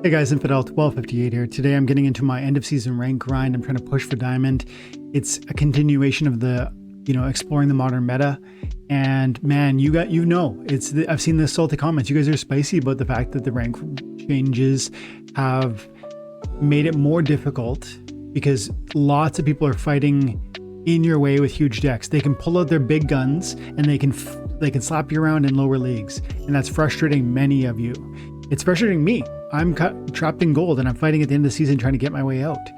Hey guys, Infidel1258 here. Today I'm getting into my end of season rank grind. I'm trying to push for diamond. It's a continuation of the, exploring the modern meta. And man, I've seen the salty comments. You guys are spicy about the fact that the rank changes have made it more difficult because lots of people are fighting in your way with huge decks. They can pull out their big guns and they can slap you around in lower leagues. And that's frustrating many of you. It's frustrating me. I'm trapped in gold and I'm fighting at the end of the season trying to get my way out.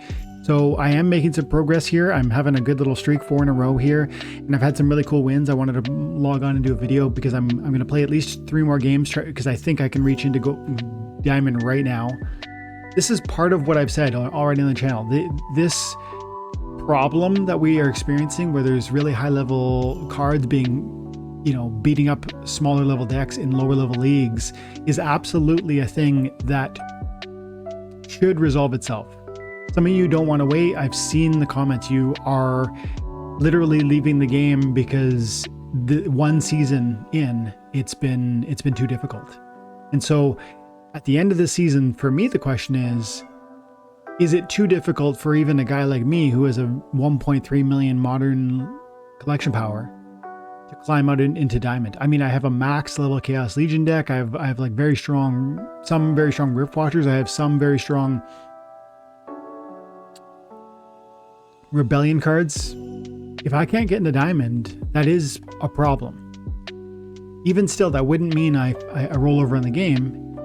So I am making some progress here. I'm having a good little streak, 4 in a row here, and I've had some really cool wins. I wanted to log on and do a video because I'm going to play at least 3 more games because I think I can reach into diamond right now. This is part of what I've said already on the channel. This problem that we are experiencing where there's really high level cards being beating up smaller level decks in lower level leagues is absolutely a thing that should resolve itself. Some of you don't want to wait. I've seen the comments. You are literally leaving the game because the one season in, it's been too difficult. And so at the end of the season, for me, the question is it too difficult for even a guy like me who has a 1.3 million modern collection power to climb out into diamond? I mean, I have a max level Chaos Legion deck. I have like some very strong Rift Watchers. I have some very strong Rebellion cards. If I can't get into diamond, that is a problem. Even still, that wouldn't mean I roll over in the game.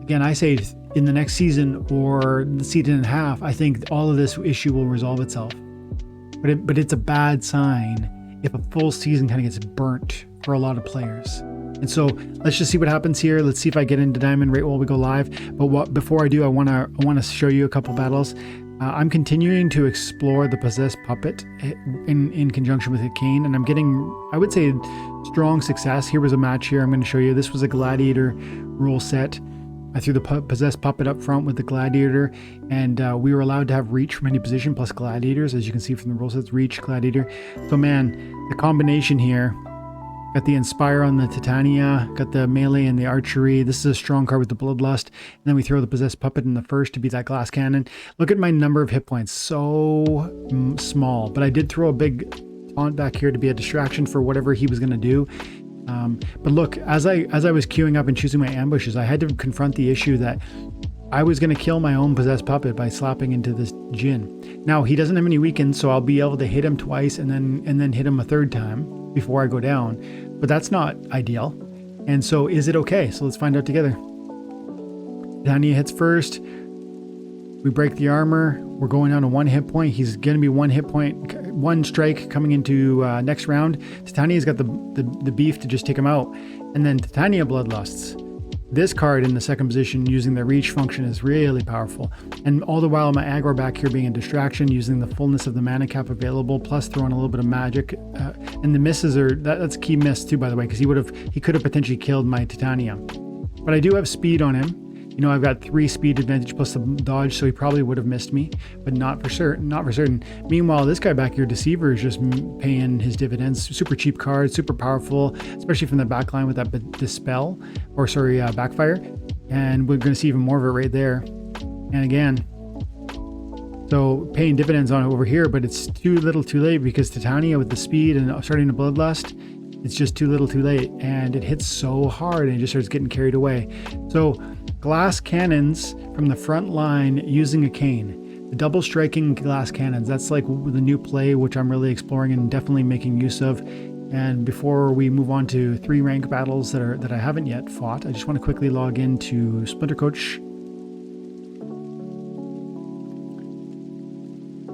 Again, I say in the next season or the season and a half, I think all of this issue will resolve itself. But it's a bad sign if a full season kind of gets burnt for a lot of players. And so let's just see what happens here. Let's see if I get into diamond right while we go live. But before I do, I want to show you a couple battles. I'm continuing to explore the Possessed Puppet in conjunction with a Cane, and I'm getting, I would say, strong success. Here was a match here I'm going to show you. This was a Gladiator rule set. I threw the Possessed Puppet up front with the Gladiator, and we were allowed to have reach from any position plus Gladiators, as you can see from the rule sets, reach, Gladiator. So man, the combination here, got the Inspire on the Titania, got the melee and the archery. This is a strong card with the Bloodlust. And then we throw the Possessed Puppet in the first to be that glass cannon. Look at my number of hit points, so small. But I did throw a big taunt back here to be a distraction for whatever he was going to do. But look, as I was queuing up and choosing my ambushes, I had to confront the issue that I was going to kill my own Possessed Puppet by slapping into this Djinn. Now, he doesn't have any weakens, so I'll be able to hit him twice and then hit him a third time before I go down. But that's not ideal. And so is it okay? So let's find out together. Titania hits first. We break the armor. We're going down to 1 hit point. He's going to be 1 hit point, 1 strike coming into next round. Titania's got the beef to just take him out. And then Titania Bloodlusts. This card in the second position using the reach function is really powerful. And all the while my aggro back here being a distraction, using the fullness of the mana cap available, plus throwing a little bit of magic. And the misses are, that's a key miss too, by the way, because he could have potentially killed my Titania. But I do have speed on him. I've got 3 speed advantage plus the dodge, so he probably would have missed me, but not for certain. Meanwhile, this guy back here, Deceiver, is just paying his dividends. Super cheap card, super powerful, especially from the back line with that Dispel, Backfire. And we're going to see even more of it right there. And again, so paying dividends on it over here, but it's too little too late because Titania with the speed and starting to Bloodlust, it's just too little too late. And it hits so hard and it just starts getting carried away. So glass cannons from the front line using a Cane. The double striking glass cannons, that's like the new play, which I'm really exploring and definitely making use of. And before we move on to 3 rank battles that I haven't yet fought, I just want to quickly log into Splintercoach.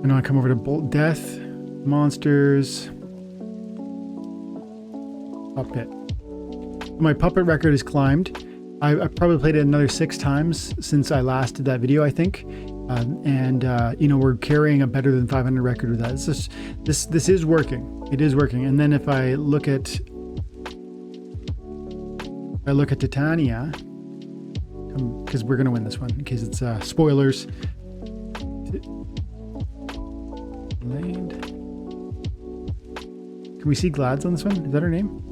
And I come over to Bolt Death, Monsters, Puppet. My puppet record has climbed. I probably played it another 6 times since I last did that video, I think. We're carrying a better than 500 record with that. It's just, this is working. It is working. And then if I look at Titania, because we're gonna win this one in case it's spoilers. Can we see Glads on this one? Is that her name?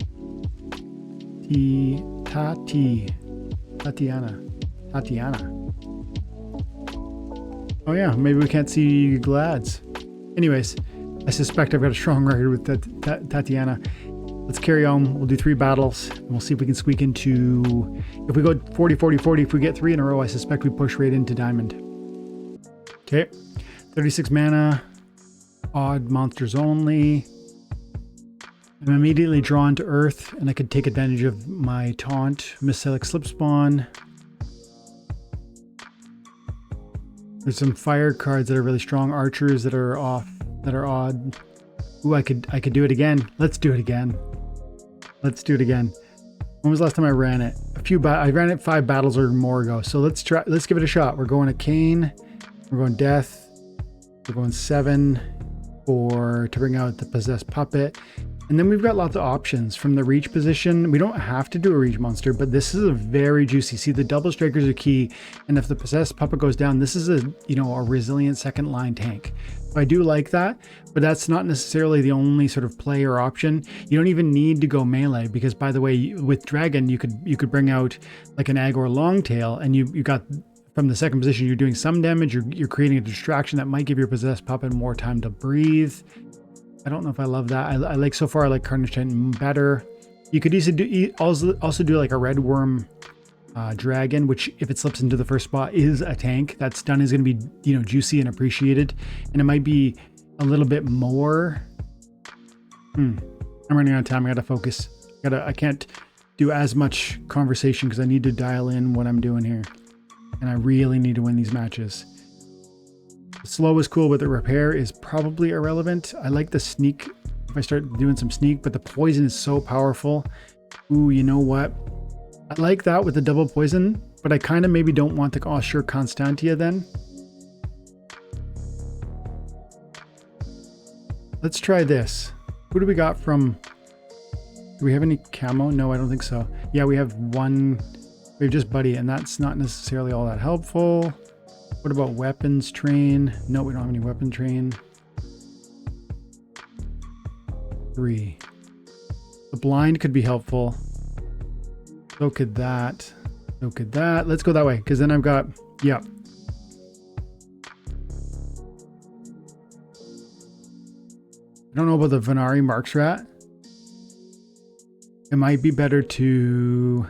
Tatiana. Oh yeah, maybe we can't see Glads. Anyways, I suspect I've got a strong record with Tatiana. Let's carry on. We'll do 3 battles, and we'll see if we can squeak into... If we go 40, 40, 40, if we get 3 in a row, I suspect we push right into Diamond. Okay, 36 mana, odd monsters only. I'm immediately drawn to Earth, and I could take advantage of my taunt. Misselect Slip Spawn. There's some fire cards that are really strong. Archers that are off, that are odd. Ooh, I could do it again. Let's do it again. Let's do it again. When was the last time I ran it? I ran it 5 battles or more ago. So let's give it a shot. We're going to Kane. We're going Death. We're going 7 to bring out the Possessed Puppet. And then we've got lots of options from the reach position. We don't have to do a reach monster, but this is a very juicy. See, the double strikers are key. And if the Possessed Puppet goes down, this is a resilient second line tank. So I do like that, but that's not necessarily the only sort of play or option. You don't even need to go melee because, by the way, with Dragon, you could bring out like an Ag or Longtail, and you got from the second position, you're doing some damage. You're creating a distraction that might give your Possessed Puppet more time to breathe. I don't know if I love that. I like, so far I like Carnage Titan better. You could also do like a Red Worm Dragon, which if it slips into the first spot is a tank. That stun is going to be, juicy and appreciated, and it might be a little bit more. I'm running out of time. I got to focus. I can't do as much conversation because I need to dial in what I'm doing here, and I really need to win these matches. Slow is cool, but the repair is probably irrelevant. I like the sneak if I start doing some sneak, but the poison is so powerful. Ooh, you know what? I like that with the double poison, but I kind of maybe don't want the Osher Constantia then. Let's try this. Who do we got from... Do we have any camo? No, I don't think so. Yeah, we have one... We have just Buddy, and that's not necessarily all that helpful. What about weapons train? No, we don't have any weapon train. 3. The blind could be helpful. So could that. So could that. Let's go that way, because then I've got... Yeah. I don't know about the Venari Marks Rat. It might be better to...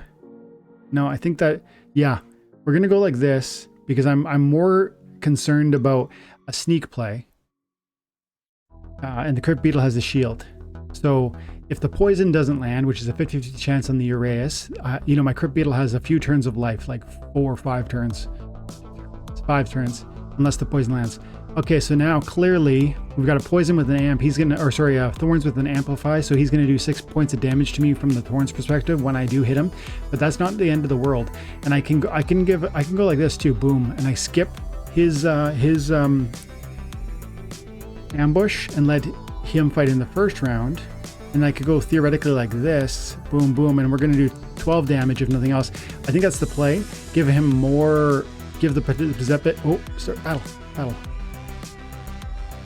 No, I think that... Yeah. We're going to go like this, because I'm more concerned about a sneak play. And the Crypt Beetle has a shield. So if the poison doesn't land, which is a 50-50 chance on the Uraeus, my Crypt Beetle has a few turns of life, like 4 or 5 turns. It's 5 turns, unless the poison lands. Okay, so now clearly we've got a poison with an amp. He's gonna, or sorry, thorns with an amplify. So he's gonna do 6 points of damage to me from the thorns perspective when I do hit him. But that's not the end of the world. And I can go like this too. Boom, and I skip his ambush and let him fight in the first round. And I could go theoretically like this. Boom, boom, and we're gonna do 12 damage if nothing else. I think that's the play. Give him more. Give the Possessed. Oh, start battle.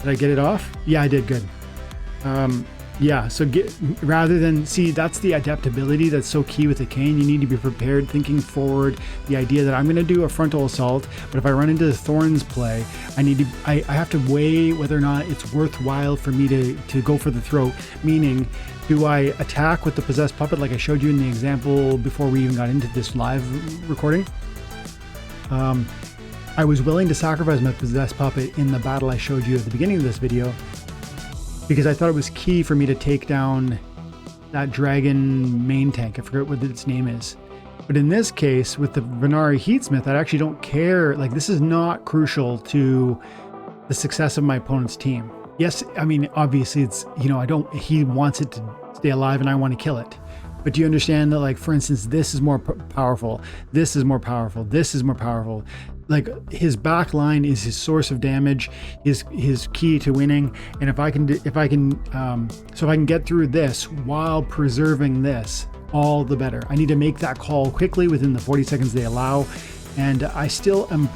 Did I get it off? Yeah, I did. Good. Yeah, so rather than... See, that's the adaptability that's so key with the Cane. You need to be prepared, thinking forward. The idea that I'm going to do a frontal assault, but if I run into the Thorns play, I have to weigh whether or not it's worthwhile for me to go for the throat. Meaning, do I attack with the Possessed Puppet like I showed you in the example before we even got into this live recording? I was willing to sacrifice my Possessed Puppet in the battle I showed you at the beginning of this video because I thought it was key for me to take down that dragon main tank. I forget what its name is. But in this case, with the Venari Heatsmith, I actually don't care. Like, this is not crucial to the success of my opponent's team. Yes, I mean, obviously it's, he wants it to stay alive and I want to kill it. But do you understand that, like, for instance, this is more powerful, this is more powerful, this is more powerful. Like, his back line is his source of damage, his key to winning. And if I can get through this while preserving this, all the better. I need to make that call quickly within the 40 seconds they allow. And I still am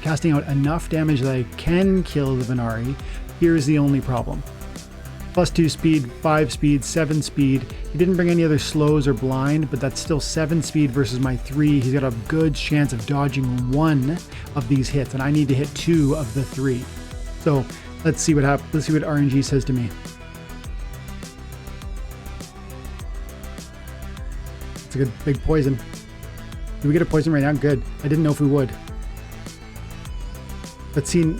casting out enough damage that I can kill the Venari. Here's the only problem. +2 speed, 5 speed, 7 speed. He didn't bring any other slows or blind, but that's still 7 speed versus my 3. He's got a good chance of dodging 1 of these hits, and I need to hit 2 of the 3. So let's see what happens. Let's see what RNG says to me. It's a good big poison. Do we get a poison right now? Good. I didn't know if we would. But see,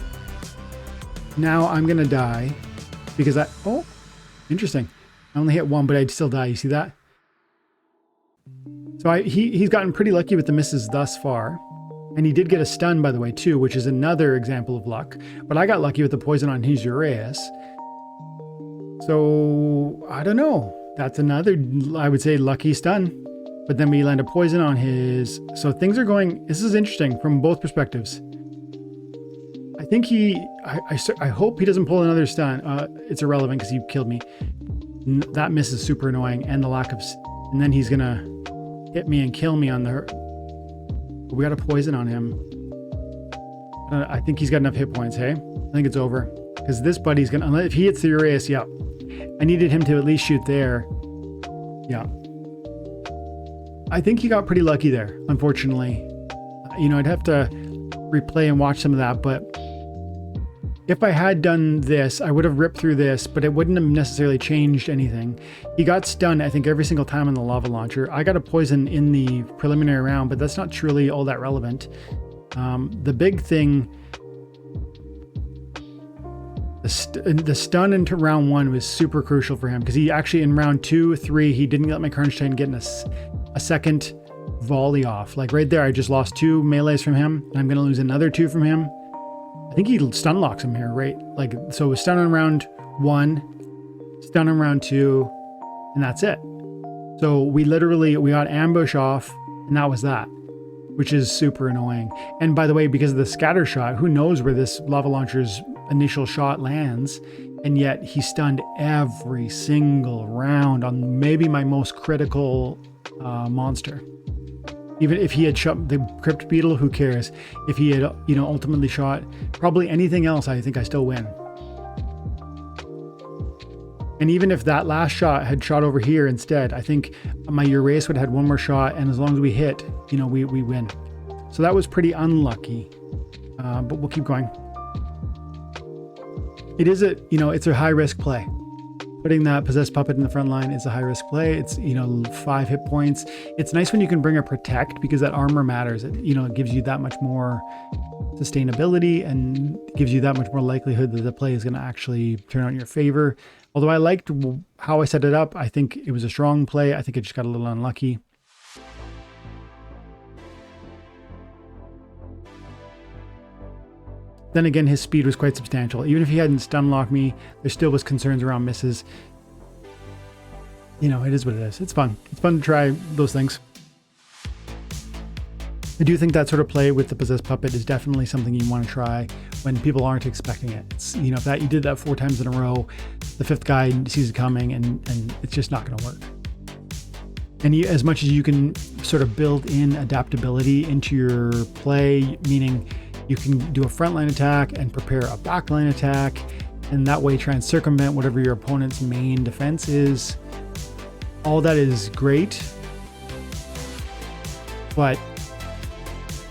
now I'm gonna die because oh, interesting. I only hit 1, but I'd still die. You see that? So he's gotten pretty lucky with the misses thus far. And he did get a stun, by the way, too, which is another example of luck. But I got lucky with the poison on his Uraeus. So, I don't know. That's another, I would say, lucky stun. But then we land a poison on his. So things are going, this is interesting from both perspectives. I think I hope he doesn't pull another stun. It's irrelevant because he killed me. That miss is super annoying, and the lack of, and then he's gonna hit me and kill me on the, we got a poison on him. I think he's got enough hit points, hey? I think it's over. Because this buddy's gonna, if he hits the Uraeus, yeah. I needed him to at least shoot there. Yeah. I think he got pretty lucky there, unfortunately. You know, I'd have to replay and watch some of that, but if I had done this, I would have ripped through this, but it wouldn't have necessarily changed anything. He got stunned, I think, every single time on the lava launcher. I got a poison in the preliminary round, but that's not truly all that relevant. The big thing, the stun into round 1 was super crucial for him because he actually in round 2, 3, he didn't let my Karnstein get a second volley off. Like right there, I just lost 2 melees from him, and I'm going to lose another 2 from him. I think he stun locks him here, right? Like, so it was stun on round 1, stun on round 2, and that's it. So we got ambush off, and that was that, which is super annoying. And by the way, because of the scatter shot, who knows where this lava launcher's initial shot lands, and yet he stunned every single round on maybe my most critical monster. Even if he had shot the Crypt Beetle, who cares? If he had, you know, ultimately shot probably anything else, I think I still win. And even if that last shot had shot over here instead, I think my Uraeus would have had 1 more shot, and as long as we hit, you know, we win. So that was pretty unlucky, but we'll keep going. It is it's a high risk play. Putting that Possessed Puppet in the front line is a high risk play. It's, 5 hit points. It's nice when you can bring a Protect because that armor matters. It, it gives you that much more sustainability and gives you that much more likelihood that the play is going to actually turn out in your favor. Although I liked how I set it up. I think it was a strong play. I think it just got a little unlucky. Then again, his speed was quite substantial. Even if he hadn't stun locked me, there still was concerns around misses. It is what it is. It's fun. It's fun to try those things. I do think that sort of play with the Possessed Puppet is definitely something you want to try when people aren't expecting it. It's, if you did that 4 times in a row, the 5th guy sees it coming and it's just not going to work. And as much as you can sort of build in adaptability into your play, meaning you can do a frontline attack and prepare a backline attack, and that way try and circumvent whatever your opponent's main defense is. All that is great, but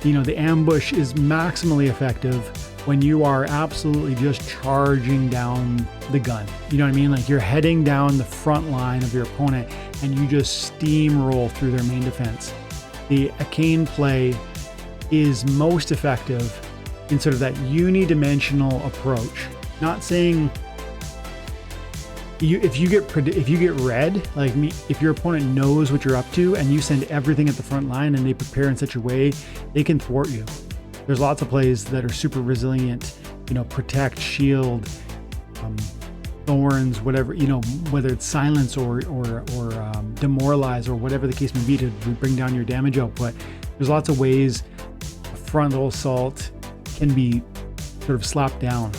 the ambush is maximally effective when you are absolutely just charging down the gun. You know what I mean? Like you're heading down the front line of your opponent and you just steamroll through their main defense. The Arcane play is most effective in sort of that unidimensional approach. Not saying if you get red, like me, if your opponent knows what you're up to and you send everything at the front line and they prepare in such a way, they can thwart you. There's lots of plays that are super resilient, protect, shield, thorns, whatever, whether it's silence or demoralize or whatever the case may be to bring down your damage output. There's lots of ways a frontal assault can be sort of slapped down.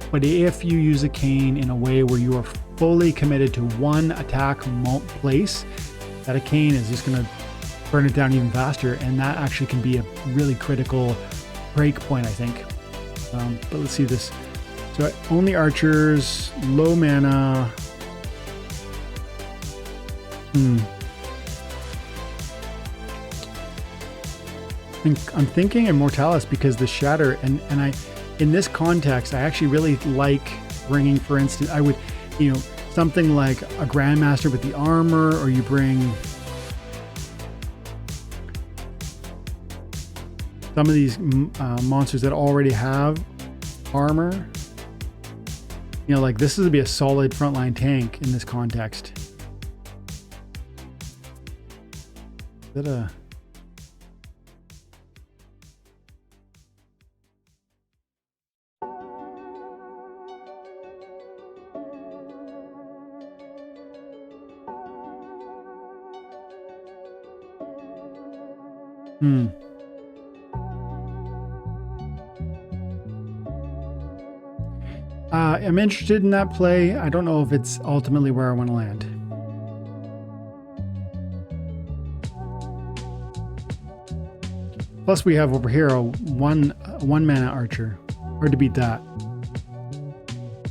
But if you use a cane in a way where you are fully committed to one attack place, that a cane is just going to burn it down even faster, and that actually can be a really critical break point, I think. But let's see this. So only archers, low mana, I'm thinking Immortalis because the Shatter, and I, in this context, I actually really like bringing, for instance, I would, you know, something like a Grandmaster with the armor, or you bring some of these monsters that already have armor. You know, like this would be a solid frontline tank in this context. Is that a... I'm interested in that play. I don't know if it's ultimately where I want to land. Plus we have over here a one mana archer. Hard to beat that.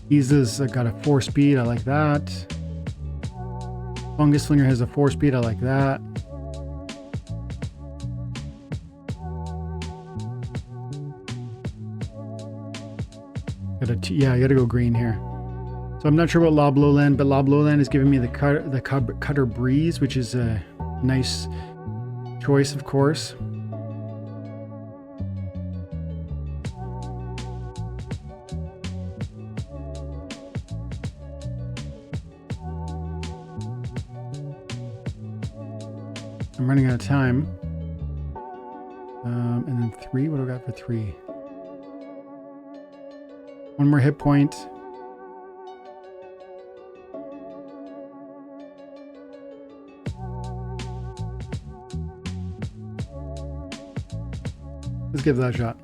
He's got a 4 speed. I like that. Fungus Slinger has a 4 speed. I like that. Yeah, I gotta go green here. So I'm not sure about Lob Lowland, but Lob Lowland is giving me the Cutter Breeze, which is a nice choice, of course. I'm running out of time. And then 3, what do I got for 3? 1 more hit point. Let's give that a shot.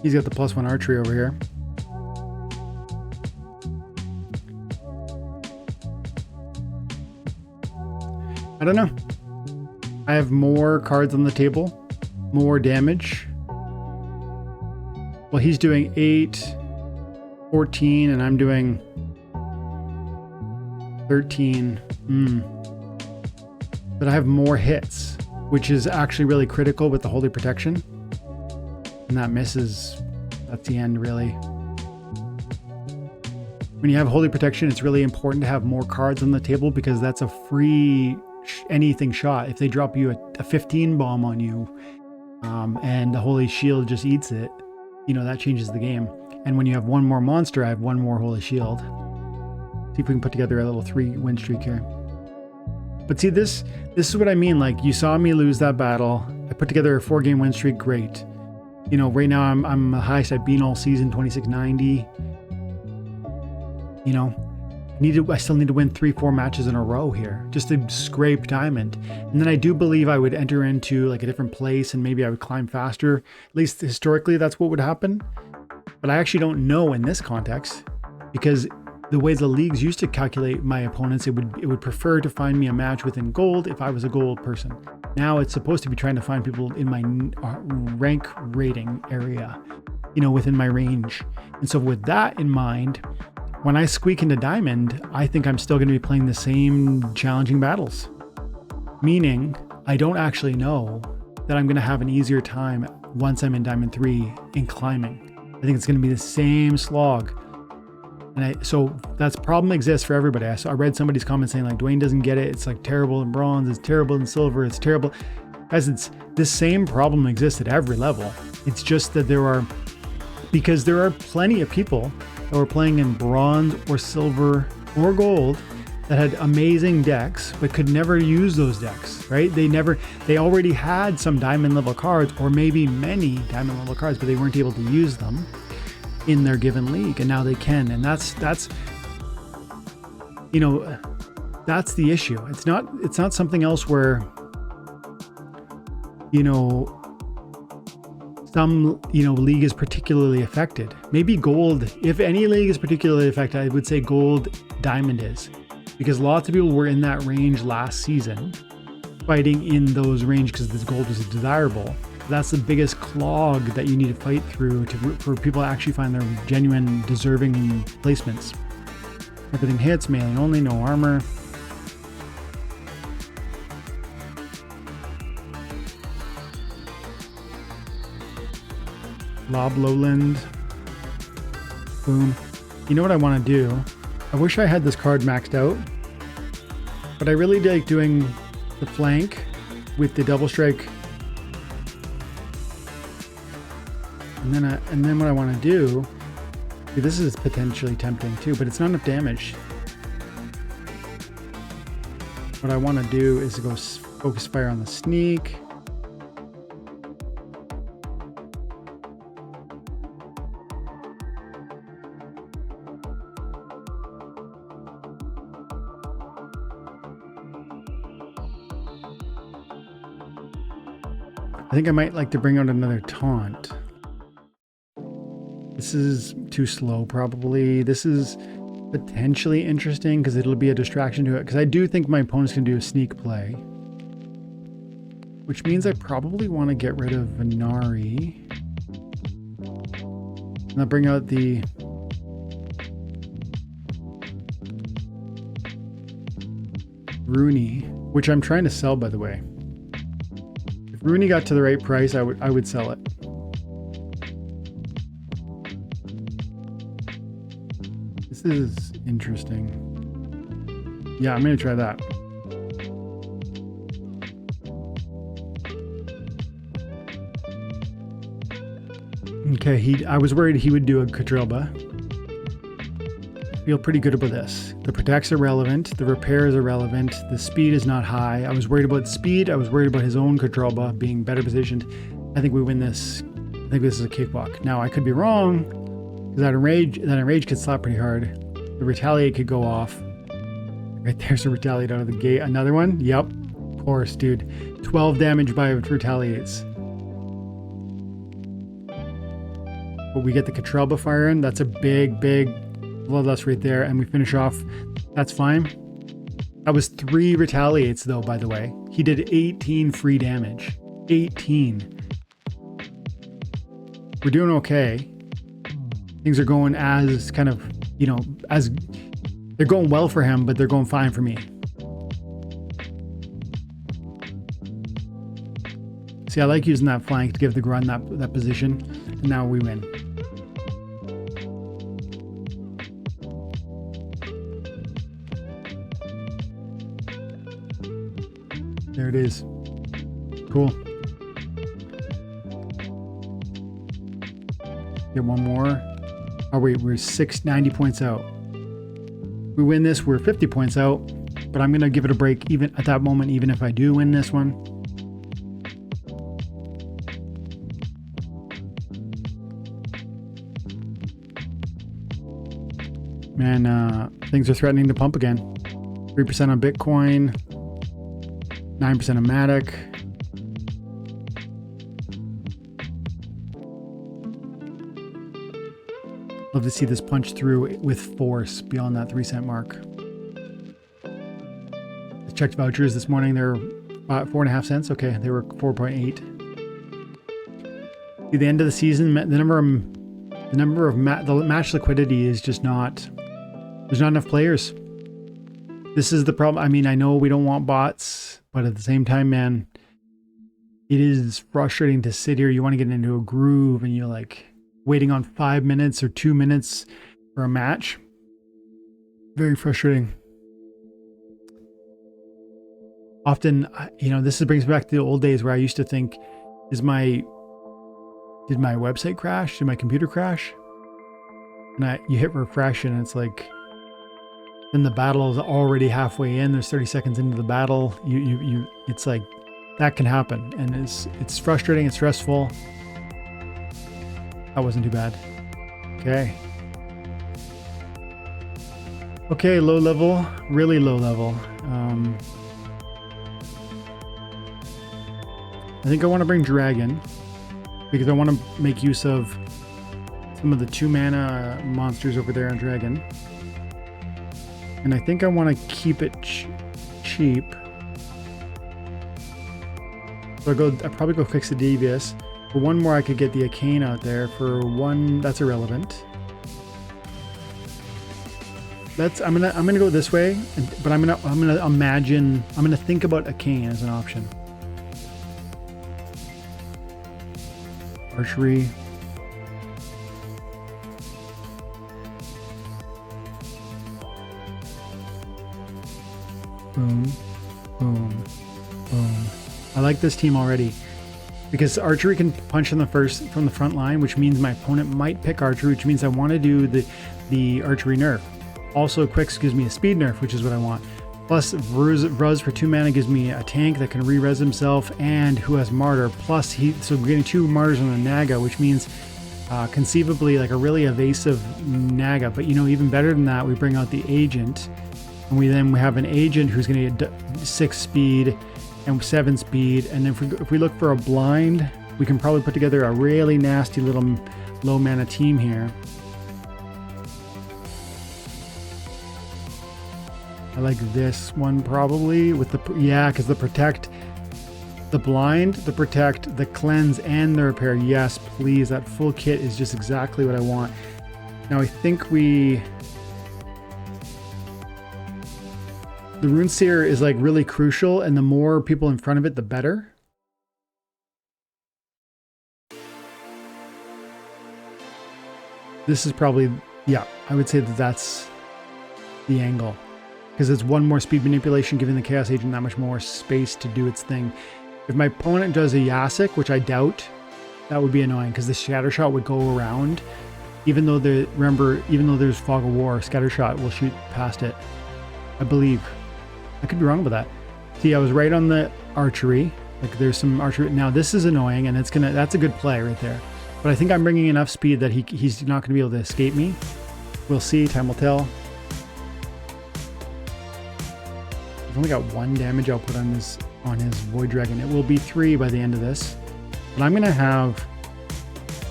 He's got the +1 archery over here. I don't know. I have more cards on the table, more damage. Well, he's doing 8, 14, and I'm doing 13. But I have more hits, which is actually really critical with the Holy Protection. And that misses. That's the end, really. When you have Holy Protection, it's really important to have more cards on the table because that's a free anything shot. If they drop you a 15 bomb on you, and the Holy Shield just eats it, you know, that changes the game. And when you have 1 more monster, I have 1 more Holy Shield. See if we can put together a little 3 win streak here. But see, this is what I mean. Like, you saw me lose that battle. I put together a 4-game win streak. Great. You know, right now I'm the highest I've been all season, 2690. You know, I still need to win 3-4 matches in a row here just to scrape diamond. And then I do believe I would enter into like a different place and maybe I would climb faster. At least historically, that's what would happen. But I actually don't know in this context because the way the leagues used to calculate my opponents, it would prefer to find me a match within gold if I was a gold person. Now it's supposed to be trying to find people in my rank rating area, you know, within my range. And so with that in mind, when I squeak into diamond, I think I'm still going to be playing the same challenging battles. Meaning, I don't actually know that I'm going to have an easier time once I'm in diamond 3 in climbing. I think it's going to be the same slog. And so that's problem exists for everybody. I read somebody's comment saying like, Dwayne doesn't get it. It's like terrible in bronze. It's terrible in silver. It's terrible. Guys, it's this same problem exists at every level. It's just that because there are plenty of people that were playing in bronze or silver or gold that had amazing decks but could never use those decks, right? They already had some diamond level cards or maybe many diamond level cards, but they weren't able to use them in their given league, and now they can. And that's you know, that's the issue. It's not something else where, you know, some, you know, league is particularly affected. Maybe gold, if any league is particularly affected, I would say gold diamond is, because lots of people were in that range last season fighting in those range because this gold was desirable. That's the biggest clog that you need to fight through for people to actually find their genuine deserving placements. Everything hits, melee only, no armor. Lob Lowland. Boom. You know what I want to do? I wish I had this card maxed out, but I really like doing the flank with the double strike. And then what I want to do, see, this is potentially tempting too, but it's not enough damage. What I want to do is go focus fire on the sneak. I think I might like to bring out another taunt. This is too slow, probably. This is potentially interesting because it'll be a distraction to it. Because I do think my opponent's going to do a sneak play. Which means I probably want to get rid of Venari. And I'll bring out the... Rooney, which I'm trying to sell, by the way. If Rooney got to the right price, I would sell it. This is interesting. Yeah, I'm going to try that. Okay, I was worried he would do a Katrelba. Feel pretty good about this. The protects are relevant, the repairs are relevant, the speed is not high. I was worried about speed, I was worried about his own Katrelba being better positioned. I think we win this. I think this is a cakewalk. Now I could be wrong, because that enrage could slap pretty hard. The retaliate could go off. Right there's a retaliate out of the gate. Another one? Yep. Of course, dude. 12 damage by retaliates. But we get the Katrelba fire in. That's a big bloodlust right there, and we finish off. That's fine. That was 3 retaliates though, by the way. He did 18 free damage. 18. We're doing okay. Things are going as kind of, you know, as they're going well for him, but they're going fine for me. See, I like using that flank to give the grunt that position, and now we win. There it is. Cool. Get one more. Oh wait, we're 90 points out. We win this, we're 50 points out, but I'm gonna give it a break even at that moment, even if I do win this one. Man, things are threatening to pump again. 3% on Bitcoin. 9% of Matic. Love to see this punch through with force beyond that 3-cent mark. I checked vouchers this morning. They're 4.5 cents. Okay, they were 4.8. At the end of the season, the match liquidity is just not. There's not enough players. This is the problem. I mean, I know we don't want bots, but at the same time, man, it is frustrating to sit here. You want to get into a groove and you're like waiting on 5 minutes or 2 minutes for a match. Very frustrating. Often, you know, this brings me back to the old days where I used to think, did my website crash? Did my computer crash? And you hit refresh and it's like, then the battle is already halfway in. There's 30 seconds into the battle. It's like that can happen, and it's frustrating. It's stressful. That wasn't too bad. Okay, low level, really low level. I think I want to bring Dragon because I want to make use of some of the 2-mana monsters over there on Dragon. And I think I want to keep it cheap. So I probably go fix the Devious. For one more, I could get the Arcane out there. For one, that's irrelevant. I'm gonna go this way, but I'm gonna think about a cane as an option. Archery. Boom, boom, boom. I like this team already because archery can punch from the front line, which means my opponent might pick archery, which means I want to do the archery nerf. Also, Quicks gives me a speed nerf, which is what I want. Plus, Ruz for 2 mana gives me a tank that can re-res himself and who has Martyr. Plus, so we're getting 2 Martyrs on the Naga, which means conceivably like a really evasive Naga. But you know, even better than that, we bring out the Agent, and we have an Agent who's going to get 6 speed and 7 speed. And if we look for a blind, we can probably put together a really nasty little low mana team here. I like this one probably with because the protect, the blind, the protect, the cleanse, and the repair. Yes, please. That full kit is just exactly what I want. Now I think the Rune Seer is like really crucial, and the more people in front of it, the better. This is probably, yeah, I would say that's the angle. Because it's 1 more speed manipulation, giving the Chaos Agent that much more space to do its thing. If my opponent does a Yasik, which I doubt, that would be annoying because the Scattershot would go around. Even though there's Fog of War, Scattershot will shoot past it. I believe. I could be wrong about that. See, I was right on the archery. Like there's some archery. Now this is annoying, and that's a good play right there. But I think I'm bringing enough speed that he's not going to be able to escape me. We'll see. Time will tell. I've only got 1 damage output on his Void Dragon. It will be 3 by the end of this. But I'm going to have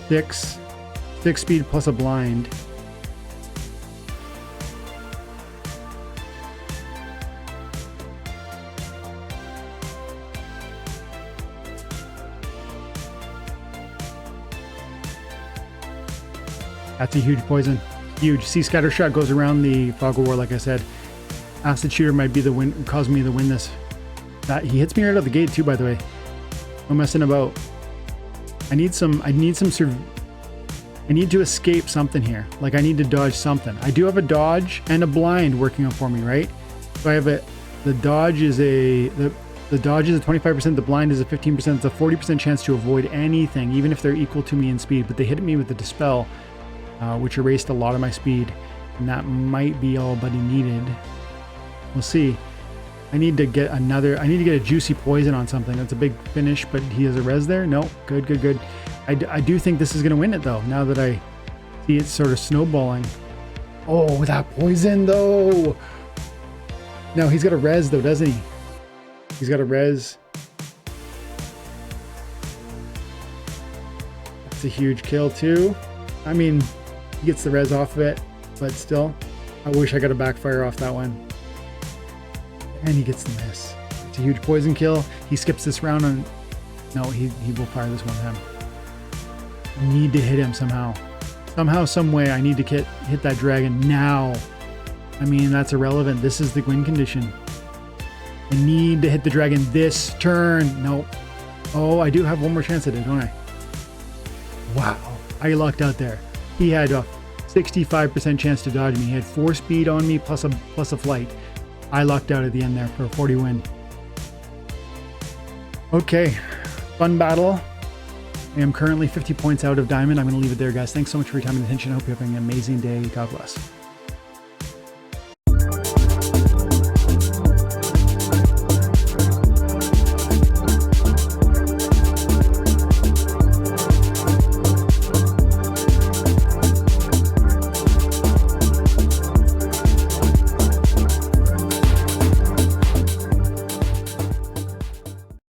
6 speed plus a blind. That's a huge poison. Huge. See, Scattershot goes around the Fog of War, like I said. Acid Shooter might be the win, cause me to win this. That he hits me right out the gate too, by the way. No messing about. I need to escape something here. Like I need to dodge something. I do have a dodge and a blind working for me, right? So I have the dodge is a 25%, the blind is a 15%, it's a 40% chance to avoid anything, even if they're equal to me in speed. But they hit me with the Dispel, which erased a lot of my speed, and that might be all Buddy needed. We'll see. I need to get a juicy poison on something. That's a big finish, but he has a res there. No, good, good, good. I do think this is going to win it though, now that I see it's sort of snowballing. Oh, that poison though. No, he's got a res though, doesn't he? He's got a res. That's a huge kill too. I mean, he gets the res off of it, but still, I wish I got a backfire off that one. And he gets the miss. It's a huge poison kill. He skips this round and no, he will fire this one time. I need to hit him somehow. Somehow, some way, I need to hit that dragon now. I mean, that's irrelevant. This is the win condition. I need to hit the dragon this turn. Nope. Oh, I do have 1 more chance at it, don't I? Wow. I lucked out there. He had a 65% chance to dodge me. He had 4 speed on me plus a flight. I lucked out at the end there for a 40 win. Okay, fun battle. I am currently 50 points out of diamond. I'm going to leave it there, guys. Thanks so much for your time and attention. I hope you're having an amazing day. God bless.